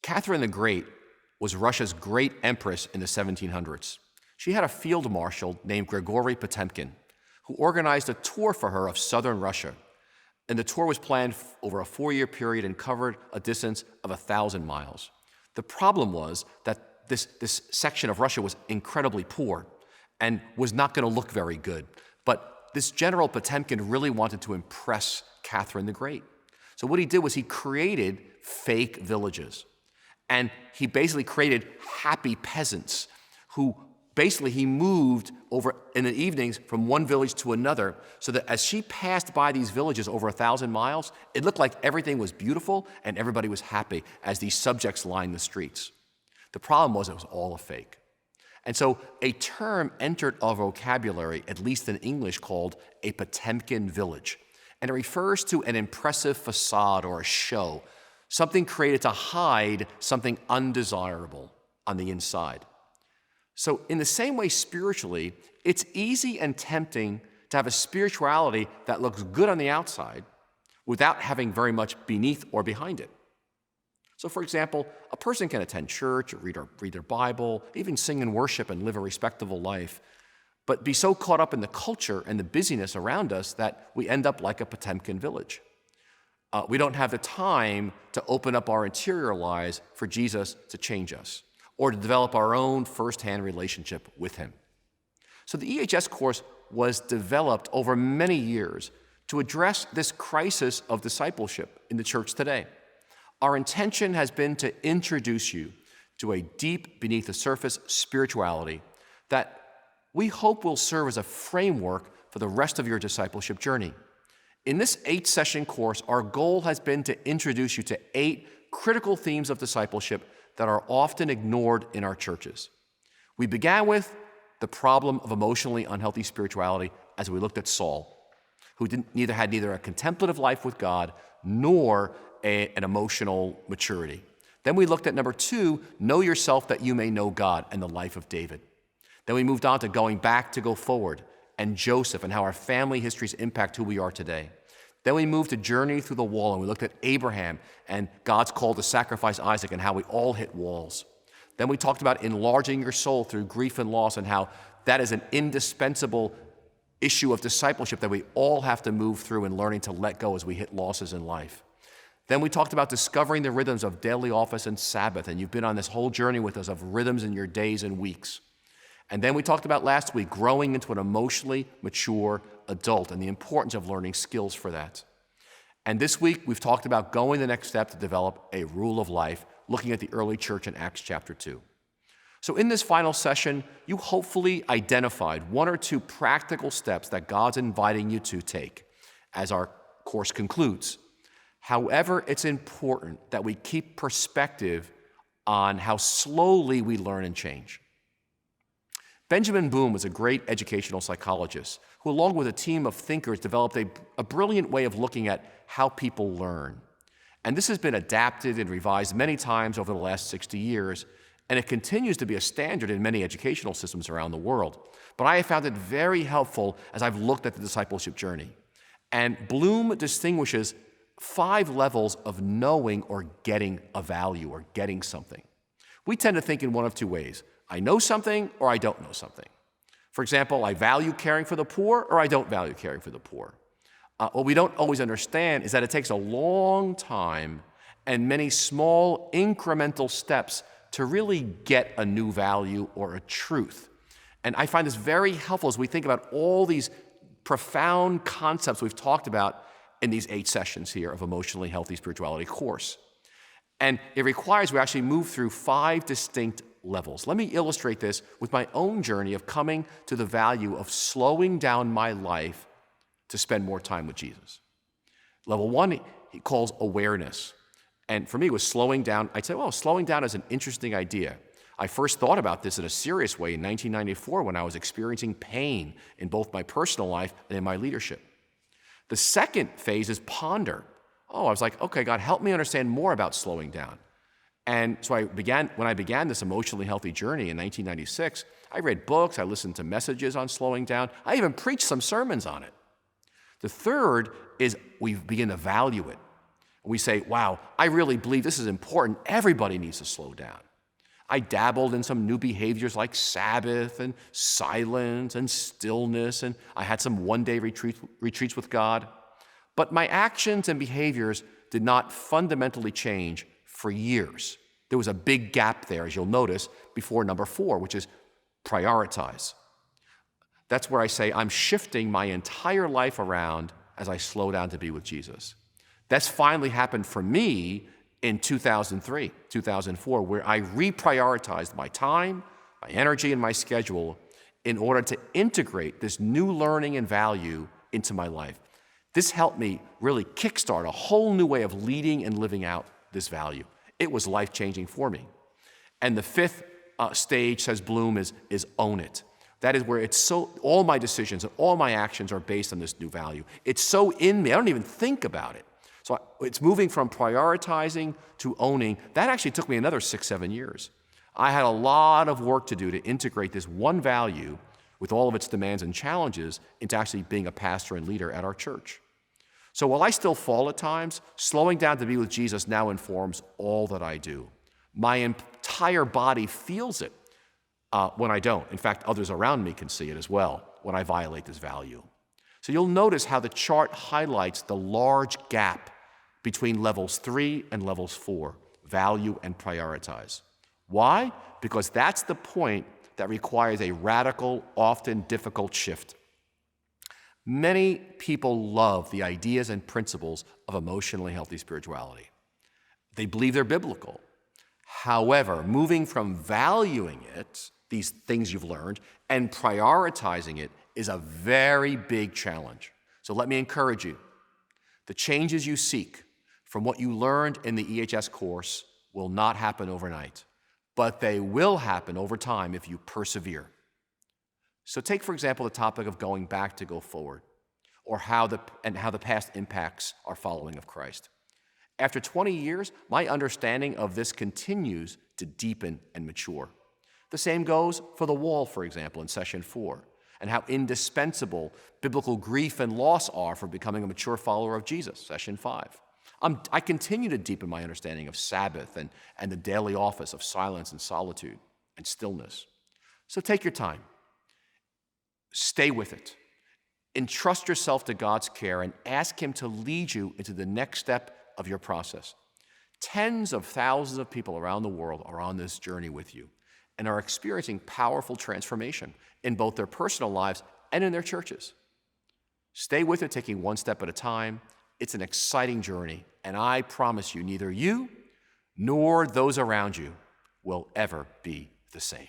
Catherine the Great was Russia's great empress in the 1700s. She had a field marshal named Grigory Potemkin who organized a tour for her of southern Russia. And the tour was planned over a 4-year period and covered a distance of 1,000 miles. The problem was that this section of Russia was incredibly poor and was not going to look very good. But this General Potemkin really wanted to impress Catherine the Great. So what he did was he created fake villages. And he basically created happy peasants who basically he moved over in the evenings from one village to another so that as she passed by these villages over 1,000 miles, it looked like everything was beautiful and everybody was happy as these subjects lined the streets. The problem was it was all a fake. And so a term entered our vocabulary, at least in English, called a Potemkin village. And it refers to an impressive facade or a show, something created to hide something undesirable on the inside. So in the same way spiritually, it's easy and tempting to have a spirituality that looks good on the outside without having very much beneath or behind it. So for example, a person can attend church, or read their Bible, even sing and worship and live a respectable life, but be so caught up in the culture and the busyness around us that we end up like a Potemkin village. We don't have the time to open up our interior lives for Jesus to change us or to develop our own firsthand relationship with him. So the EHS course was developed over many years to address this crisis of discipleship in the church today. Our intention has been to introduce you to a deep beneath the surface spirituality that we hope will serve as a framework for the rest of your discipleship journey. In this 8-session course, our goal has been to introduce you to 8 critical themes of discipleship that are often ignored in our churches. We began with the problem of emotionally unhealthy spirituality as we looked at Saul, who had neither a contemplative life with God nor an emotional maturity. Then we looked at number 2, know yourself that you may know God, and the life of David. Then we moved on to going back to go forward, and Joseph and how our family histories impact who we are today. Then we moved to journey through the wall, and we looked at Abraham and God's call to sacrifice Isaac and how we all hit walls. Then we talked about enlarging your soul through grief and loss and how that is an indispensable issue of discipleship that we all have to move through and learning to let go as we hit losses in life. Then we talked about discovering the rhythms of daily office and Sabbath, and you've been on this whole journey with us of rhythms in your days and weeks. And then we talked about last week growing into an emotionally mature adult and the importance of learning skills for that. And this week we've talked about going the next step to develop a rule of life, looking at the early church in Acts chapter 2. So in this final session, you hopefully identified 1 or 2 practical steps that God's inviting you to take as our course concludes. However, it's important that we keep perspective on how slowly we learn and change. Benjamin Boom was a great educational psychologist who, along with a team of thinkers, developed a brilliant way of looking at how people learn. And this has been adapted and revised many times over the last 60 years, and it continues to be a standard in many educational systems around the world. But I have found it very helpful as I've looked at the discipleship journey. And Bloom distinguishes 5 levels of knowing or getting a value or getting something. We tend to think in one of 2 ways. I know something or I don't know something. For example, I value caring for the poor or I don't value caring for the poor. What we don't always understand is that it takes a long time and many small incremental steps to really get a new value or a truth. And I find this very helpful as we think about all these profound concepts we've talked about in these 8 sessions here of Emotionally Healthy Spirituality course. And it requires we actually move through 5 distinct levels. Let me illustrate this with my own journey of coming to the value of slowing down my life to spend more time with Jesus. Level 1, he calls awareness. And for me, it was slowing down. I'd say, well, slowing down is an interesting idea. I first thought about this in a serious way in 1994 when I was experiencing pain in both my personal life and in my leadership. The second phase is ponder. I was like, okay, God, help me understand more about slowing down. And so when I began this emotionally healthy journey in 1996, I read books, I listened to messages on slowing down. I even preached some sermons on it. The third is we begin to value it. We say, wow, I really believe this is important. Everybody needs to slow down. I dabbled in some new behaviors like Sabbath and silence and stillness, and I had some one-day retreats with God. But my actions and behaviors did not fundamentally change for years. There was a big gap there, as you'll notice, before number 4, which is prioritize. That's where I say I'm shifting my entire life around as I slow down to be with Jesus. That's finally happened for me in 2003, 2004, where I reprioritized my time, my energy, and my schedule in order to integrate this new learning and value into my life. This helped me really kickstart a whole new way of leading and living out this value. It was life-changing for me. And the 5th stage, says Bloom, is own it. That is where all my decisions and all my actions are based on this new value. It's so in me, I don't even think about it. So it's moving from prioritizing to owning. That actually took me another 6-7 years. I had a lot of work to do to integrate this one value with all of its demands and challenges into actually being a pastor and leader at our church. So while I still fall at times, slowing down to be with Jesus now informs all that I do. My entire body feels it when I don't. In fact, others around me can see it as well when I violate this value. So you'll notice how the chart highlights the large gap between levels 3 and levels 4, value and prioritize. Why? Because that's the point that requires a radical, often difficult shift. Many people love the ideas and principles of emotionally healthy spirituality. They believe they're biblical. However, moving from valuing it, these things you've learned, and prioritizing it is a very big challenge. So let me encourage you. The changes you seek from what you learned in the EHS course will not happen overnight, but they will happen over time if you persevere. So take, for example, the topic of going back to go forward, or how the past impacts our following of Christ. After 20 years, my understanding of this continues to deepen and mature. The same goes for the wall, for example, in session 4, and how indispensable biblical grief and loss are for becoming a mature follower of Jesus, session 5. I continue to deepen my understanding of Sabbath and the daily office of silence and solitude and stillness. So take your time. Stay with it. Entrust yourself to God's care and ask Him to lead you into the next step of your process. Tens of thousands of people around the world are on this journey with you and are experiencing powerful transformation in both their personal lives and in their churches. Stay with it, taking one step at a time. It's an exciting journey, and I promise you, neither you nor those around you will ever be the same.